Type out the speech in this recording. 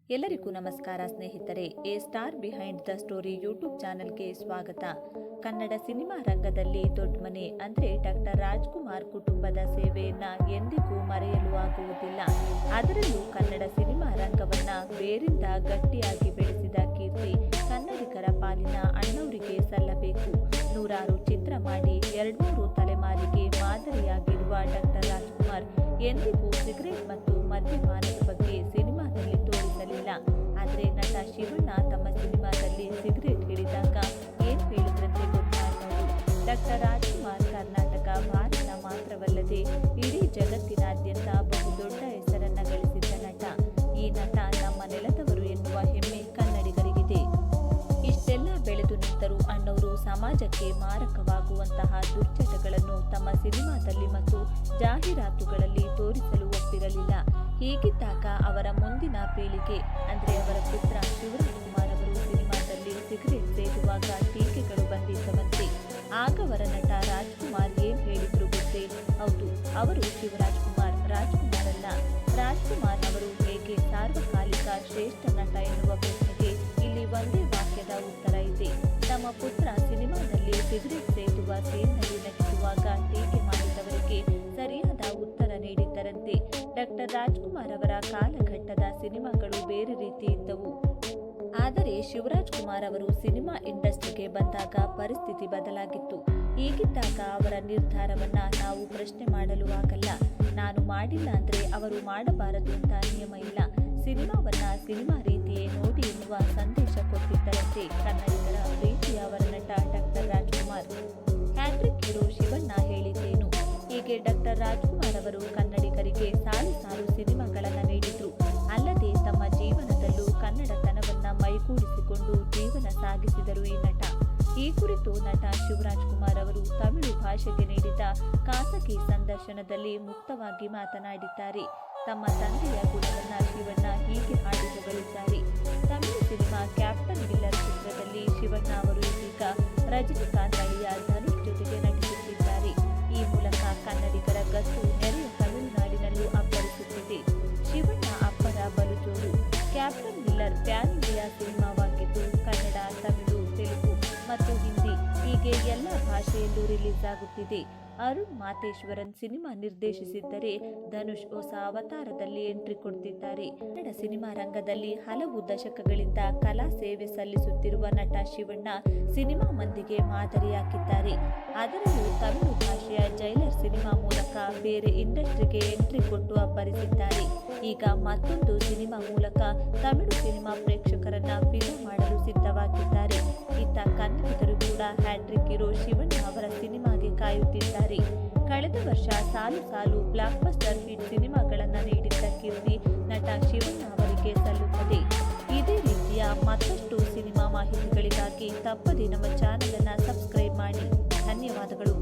ಎಲ್ಲರಿಗೂ ನಮಸ್ಕಾರ ಸ್ನೇಹಿತರೆ. A star behind the story YouTube ಚಾನೆಲ್ಗೆ ಸ್ವಾಗತ. ಕನ್ನಡ ಸಿನಿಮಾ ರಂಗದಲ್ಲಿ ದೊಡ್ಡ ಮನೆ ಅಂದರೆ ಡಾಕ್ಟರ್ ರಾಜ್ಕುಮಾರ್ ಕುಟುಂಬದ ಸೇವೆಯನ್ನ ಎಂದಿಗೂ ಮರೆಯಲು ಆಗುವುದಿಲ್ಲ. ಅದರಲ್ಲೂ ಕನ್ನಡ ಸಿನಿಮಾ ರಂಗವನ್ನ ಬೇರಿಂದ ಗಟ್ಟಿಯಾಗಿ ಬೆಳೆಸಿದ ಕೀರ್ತಿ ಕನ್ನಡಿಗರ ಪಾಲಿನ ಅಣ್ಣವರಿಗೆ ಸಲ್ಲಬೇಕು. ನೂರಾರು ಚಿತ್ರ ಮಾಡಿ 200 ತಲೆಮಾರಿಗೆ ಮಾದರಿಯಾಗಿರುವ ಡಾಕ್ಟರ್ ರಾಜ್ಕುಮಾರ್ ಎಂದಿಗೂ ಸಿಗರೇಟ್ ಮತ್ತು ಮದ್ಯಪಾನದ ಬಗ್ಗೆ ಸಿನಿಮಾದಲ್ಲಿ ತೋರಿಸಲಿಲ್ಲ. ಆದರೆ ನಟ ಶಿವಣ್ಣ ತಮ್ಮ ಸಿನಿಮಾದಲ್ಲಿ ಸಿಗರೇಟ್ ಹಿಡಿದಾಗ ಏನ್ ಹೇಳಿದ್ರಂತೆ ಗೊತ್ತಾ? ಡಾಕ್ಟರ್ ರಾಜ್ಕುಮಾರ್ ಕರ್ನಾಟಕ, ಭಾರತ ಮಾತ್ರವಲ್ಲದೆ ಇಡೀ ಜಗತ್ತಿನಾದ್ಯಂತ ಬಹುದೊಡ್ಡ ಹೆಸರನ್ನ ಗಳಿಸಿದ್ದ ನಟ. ಈ ನಟ ನಮ್ಮ ನೆಲದವರು ಎನ್ನುವ ಹೆಮ್ಮೆ ಕನ್ನಡಿಗರಿಗಿದೆ. ಇಷ್ಟೆಲ್ಲ ಬೆಳೆದು ನಿಂತರೂ ಅಣ್ಣವರು ಸಮಾಜಕ್ಕೆ ಮಾರಕವಾಗುವಂತಹ ದುಶ್ಚಟಗಳನ್ನು ತಮ್ಮ ಸಿನಿಮಾದಲ್ಲಿ ಮತ್ತು ಜಾಹೀರಾತುಗಳಲ್ಲಿ ತೋರಿಸಲು ಒಪ್ಪಿರಲಿಲ್ಲ. ಹೀಗಿದ್ದಾಗ ಅವರ ಮುಂದಿನ ಪೀಳಿಗೆ ಅಂದರೆ ಅವರ ಪುತ್ರ ಶಿವರಾಜ್ಕುಮಾರ್ ಅವರು ಸಿನಿಮಾದಲ್ಲಿ ಸಿಗರೇಟ್ ಸೇದುವಾಗ ಟೀಕೆಗಳು ಬಂದಿದ್ದವಂತೆ. ಆಗ ಅವರ ನಟ ರಾಜ್ಕುಮಾರ್ ಏನ್ ಹೇಳಿದ್ರು ಗೊತ್ತೇ? ಹೌದು, ಅವರು ಶಿವರಾಜ್ಕುಮಾರ್, ರಾಜ್ಕುಮಾರ್ ಅಲ್ಲ. ರಾಜ್ಕುಮಾರ್ ಅವರು ಹೇಗೆ ಸಾರ್ವಕಾಲಿಕ ಶ್ರೇಷ್ಠ ನಟ ಎನ್ನುವ ಪ್ರಶ್ನೆಗೆ ಇಲ್ಲಿ ಒಂದೇ ವಾಕ್ಯದ ಉತ್ತರ ಇದೆ. ತಮ್ಮ ಪುತ್ರ ಸಿನಿಮಾದಲ್ಲಿ ಸಿಗರೇಟ್ ಸೇದುವ ಸೀನ್ನಲ್ಲಿ ನಟಿಸುವಾಗ ಟೀಕೆ ಮಾಡಿದವರಿಗೆ ಸರಿಯಾದ ಉತ್ತರ ನೀಡಿದ್ದರಂತೆ. ಡಾಕ್ಟರ್ ರಾಜ್ಕುಮಾರ್ ಅವರ ಕಾಲಘಟ್ಟದ ಸಿನಿಮಾಗಳು ಬೇರೆ ರೀತಿ ಇದ್ದವು. ಆದರೆ ಶಿವರಾಜ್ಕುಮಾರ್ ಅವರು ಸಿನಿಮಾ ಇಂಡಸ್ಟ್ರಿಗೆ ಬಂದಾಗ ಪರಿಸ್ಥಿತಿ ಬದಲಾಗಿತ್ತು. ಹೀಗಿದ್ದಾಗ ಅವರ ನಿರ್ಧಾರವನ್ನ ನಾವು ಪ್ರಶ್ನೆ ಮಾಡಲು ಆಗಲ್ಲ. ನಾನು ಮಾಡಿಲ್ಲ ಅಂದ್ರೆ ಅವರು ಮಾಡಬಾರದು ಅಂತ ನಿಯಮ ಇಲ್ಲ. ಸಿನಿಮಾವನ್ನ ಸಿನಿಮಾ ರೀತಿಯೇ ನೋಡಿ ಎನ್ನುವ ಸಂದೇಶ ಕೊಟ್ಟಿದ್ದರಂತೆ ಕನ್ನಡಿಗರ ಪ್ರೀತಿಯ ಅವರ ನಟ doctor Rajkumar. Hattrick hero Shivanna ಹೇಳಿದ್ದೇನು? ಹೀಗೆ ಡಾಕ್ಟರ್ ರಾಜ್ಕುಮಾರ್ ಅವರು ಕನ್ನಡಿಗರಿಗೆ ಸಾಲು ಸಾಲು ಸಿನಿಮಾಗಳನ್ನು ನೀಡಿದ್ರು. ಅಲ್ಲದೆ ತಮ್ಮ ಜೀವನದಲ್ಲೂ ಕನ್ನಡತನವನ್ನ ಮೈಗೂಡಿಸಿಕೊಂಡು ಜೀವನ ಸಾಗಿಸಿದರು ಈ ನಟ. ಈ ಕುರಿತು ನಟ ಶಿವರಾಜ್ಕುಮಾರ್ ಅವರು ತಮಿಳು ಭಾಷೆಗೆ ನೀಡಿದ ಖಾಸಗಿ ಸಂದರ್ಶನದಲ್ಲಿ ಮುಕ್ತವಾಗಿ ಮಾತನಾಡಿದ್ದಾರೆ. ತಮ್ಮ ತಂದೆಯ ಗುಣವನ್ನ ಶಿವಣ್ಣ ಹೀಗೆ ಹಾಡಿ ಹೊಗಳಿದ್ದಾರೆ. ತಮಿಳು ಸಿನಿಮಾ ಕ್ಯಾಪ್ಟನ್ ಮಿಲ್ಲರ್ ಚಿತ್ರದಲ್ಲಿ ಶಿವಣ್ಣ ಅವರು ಇದೀಗ ರಜನಿಕಾಂತ್ ಅಳಿಯ ಧನುಷ್ ಜೊತೆಗೆ ನಟಿಸುತ್ತಿದ್ದಾರೆ. ಈ ಮೂಲಕ ಕನ್ನಡಿಗರ ಗತ್ತು ನೆರೆಯ ತಮಿಳುನಾಡಿನಲ್ಲೂ ಅಬ್ಬರಿಸುತ್ತಿದೆ. ಶಿವಣ್ಣ ಅಪ್ಪರ ಬಲು ಜೋರು. ಕ್ಯಾಪ್ಟನ್ ಮಿಲ್ಲರ್ ಪ್ಯಾನ್ ಇಂಡಿಯಾ ಸಿನಿಮಾವಾಗಿದ್ದು ಕನ್ನಡ, ತಮಿಳು, ತೆಲುಗು ಮತ್ತು ಹಿಂದಿ ಹೀಗೆ ಎಲ್ಲ ಭಾಷೆಯಲ್ಲೂ ರಿಲೀಸ್ ಆಗುತ್ತಿದೆ. ಅರುಣ್ ಮಾತೇಶ್ವರನ್ ಸಿನಿಮಾ ನಿರ್ದೇಶಿಸಿದ್ದರೆ ಧನುಷ್ ಹೊಸ ಅವತಾರದಲ್ಲಿ ಎಂಟ್ರಿ ಕೊಡ್ತಿದ್ದಾರೆ. ಕನ್ನಡ ಸಿನಿಮಾ ರಂಗದಲ್ಲಿ ಹಲವು ದಶಕಗಳಿಂದ ಕಲಾ ಸೇವೆ ಸಲ್ಲಿಸುತ್ತಿರುವ ನಟ ಶಿವಣ್ಣ ಸಿನಿಮಾ ಮಂದಿಗೆ ಮಾದರಿಯಾಗಿದ್ದಾರೆ. ಅದರಲ್ಲೂ ತಮಿಳು ಭಾಷೆಯ ಜೈಲರ್ ಸಿನಿಮಾ ಮೂಲಕ ಬೇರೆ ಇಂಡಸ್ಟ್ರಿಗೆ ಎಂಟ್ರಿ ಕೊಟ್ಟು ಅಬ್ಬರಿಸಿದ್ದಾರೆ. ಈಗ ಮತ್ತೊಂದು ಸಿನಿಮಾ ಮೂಲಕ ತಮಿಳು ಸಿನಿಮಾ ಪ್ರೇಕ್ಷಕರನ್ನ ಫಿದಾ ಮಾಡಲು ಸಿದ್ಧವಾಗಿದ್ದಾರೆ. ಇತ್ತ ಕನ್ನಡಿಗರು ಕೂಡ ಹ್ಯಾಟ್ರಿಕ್ ಹೀರೋ ಶಿವಣ್ಣ ಅವರ ಸಿನಿಮಾಗೆ ಕಾಯುತ್ತಿದ್ದಾರೆ. ಕಳೆದ ವರ್ಷ ಸಾಲು ಸಾಲು ಬ್ಲಾಕ್ ಬಸ್ಟರ್ ಹಿಟ್ ಸಿನಿಮಾಗಳನ್ನ ನೀಡಿದ್ದ ಕೀರ್ತಿ ನಟ ಶಿವಣ್ಣ ಅವರಿಗೆ ಸಲ್ಲುತ್ತದೆ. ಇದೇ ರೀತಿಯ ಮತ್ತಷ್ಟು ಸಿನಿಮಾ ಮಾಹಿತಿಗಳಿಗಾಗಿ ತಪ್ಪದೇ ನಮ್ಮ ಚಾನೆಲ್ ಅನ್ನು ಸಬ್ಸ್ಕ್ರೈಬ್ ಮಾಡಿ. ಧನ್ಯವಾದಗಳು.